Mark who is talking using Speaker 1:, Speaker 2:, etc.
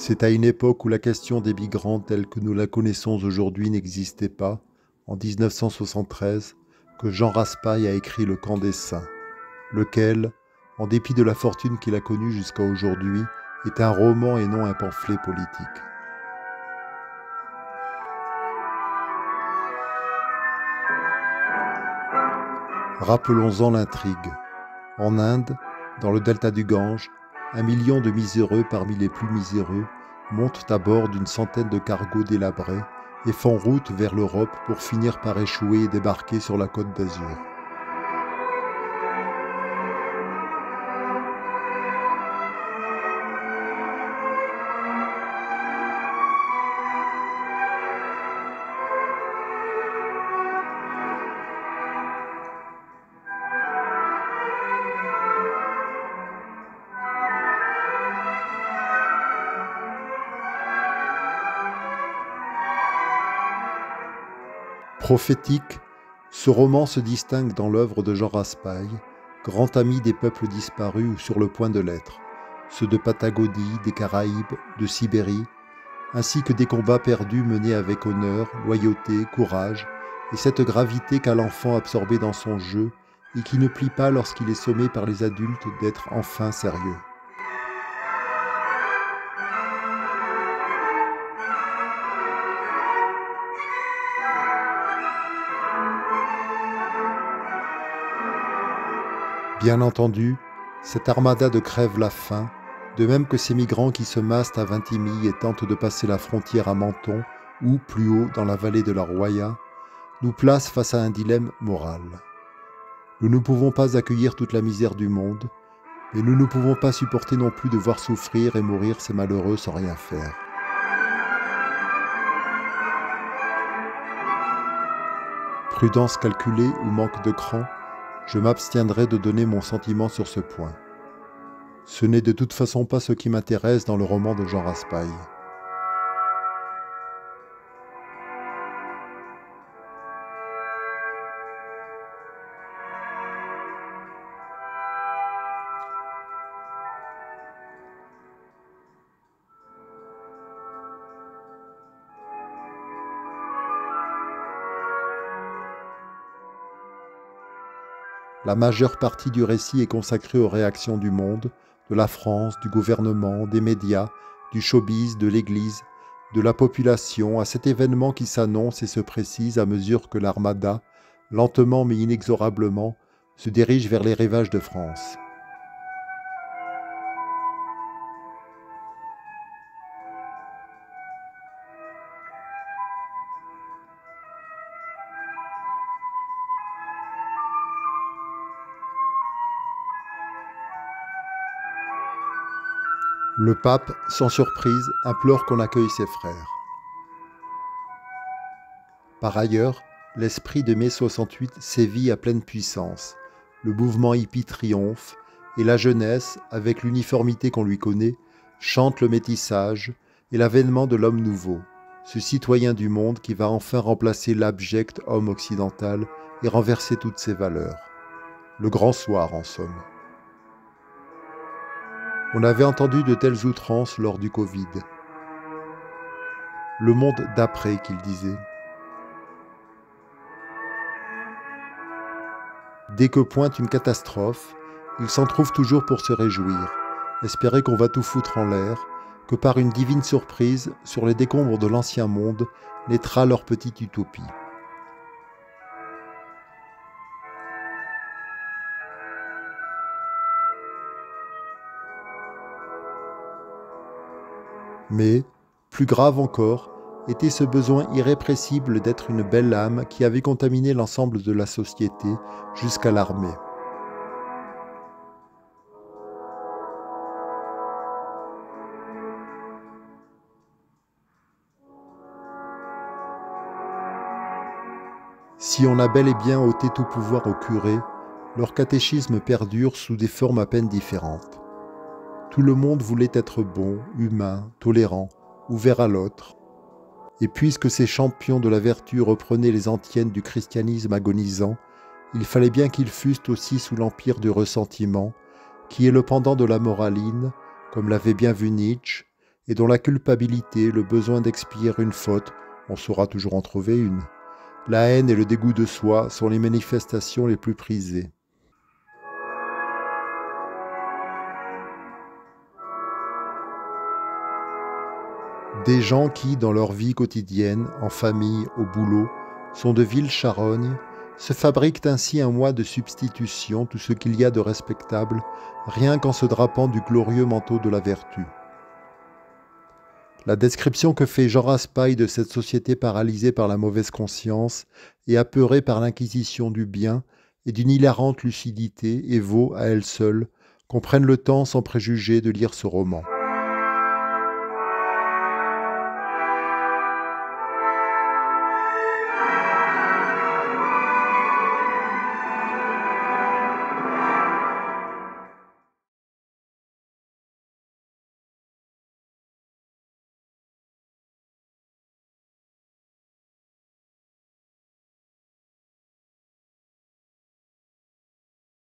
Speaker 1: C'est à une époque où la question des migrants telle que nous la connaissons aujourd'hui n'existait pas, en 1973, que Jean Raspail a écrit Le Camp des Saints, lequel, en dépit de la fortune qu'il a connue jusqu'à aujourd'hui, est un roman et non un pamphlet politique. Rappelons-en l'intrigue. En Inde, dans le delta du Gange, 1 million de miséreux parmi les plus miséreux montent à bord d'une centaine de cargos délabrés et font route vers l'Europe pour finir par échouer et débarquer sur la Côte d'Azur. Prophétique, ce roman se distingue dans l'œuvre de Jean Raspail, grand ami des peuples disparus ou sur le point de l'être, ceux de Patagonie, des Caraïbes, de Sibérie, ainsi que des combats perdus menés avec honneur, loyauté, courage, et cette gravité qu'a l'enfant absorbé dans son jeu et qui ne plie pas lorsqu'il est sommé par les adultes d'être enfin sérieux. Bien entendu, cette armada de crève la faim, de même que ces migrants qui se massent à Vintimille et tentent de passer la frontière à Menton ou plus haut dans la vallée de la Roya, nous place face à un dilemme moral. Nous ne pouvons pas accueillir toute la misère du monde, mais nous ne pouvons pas supporter non plus de voir souffrir et mourir ces malheureux sans rien faire. Prudence calculée ou manque de cran, je m'abstiendrai de donner mon sentiment sur ce point. Ce n'est de toute façon pas ce qui m'intéresse dans le roman de Jean Raspail. La majeure partie du récit est consacrée aux réactions du monde, de la France, du gouvernement, des médias, du showbiz, de l'Église, de la population, à cet événement qui s'annonce et se précise à mesure que l'armada, lentement mais inexorablement, se dirige vers les rivages de France. Le pape, sans surprise, implore qu'on accueille ses frères. Par ailleurs, l'esprit de mai 68 sévit à pleine puissance. Le mouvement hippie triomphe et la jeunesse, avec l'uniformité qu'on lui connaît, chante le métissage et l'avènement de l'homme nouveau, ce citoyen du monde qui va enfin remplacer l'abject homme occidental et renverser toutes ses valeurs. Le grand soir, en somme. On avait entendu de telles outrances lors du Covid. Le monde d'après, qu'il disait. Dès que pointe une catastrophe, ils s'en trouvent toujours pour se réjouir, espérer qu'on va tout foutre en l'air, que par une divine surprise, sur les décombres de l'ancien monde, naîtra leur petite utopie. Mais, plus grave encore, était ce besoin irrépressible d'être une belle âme qui avait contaminé l'ensemble de la société jusqu'à l'armée. Si on a bel et bien ôté tout pouvoir aux curés, leur catéchisme perdure sous des formes à peine différentes. Tout le monde voulait être bon, humain, tolérant, ouvert à l'autre. Et puisque ces champions de la vertu reprenaient les antiennes du christianisme agonisant, il fallait bien qu'ils fussent aussi sous l'empire du ressentiment, qui est le pendant de la moraline, comme l'avait bien vu Nietzsche, et dont la culpabilité, le besoin d'expier une faute, on saura toujours en trouver une, la haine et le dégoût de soi sont les manifestations les plus prisées. Des gens qui, dans leur vie quotidienne, en famille, au boulot, sont de viles charognes, se fabriquent ainsi un moi de substitution, tout ce qu'il y a de respectable, rien qu'en se drapant du glorieux manteau de la vertu. La description que fait Jean Raspail de cette société paralysée par la mauvaise conscience et apeurée par l'inquisition du bien est d'une hilarante lucidité et vaut, à elle seule, qu'on prenne le temps sans préjugés de lire ce roman.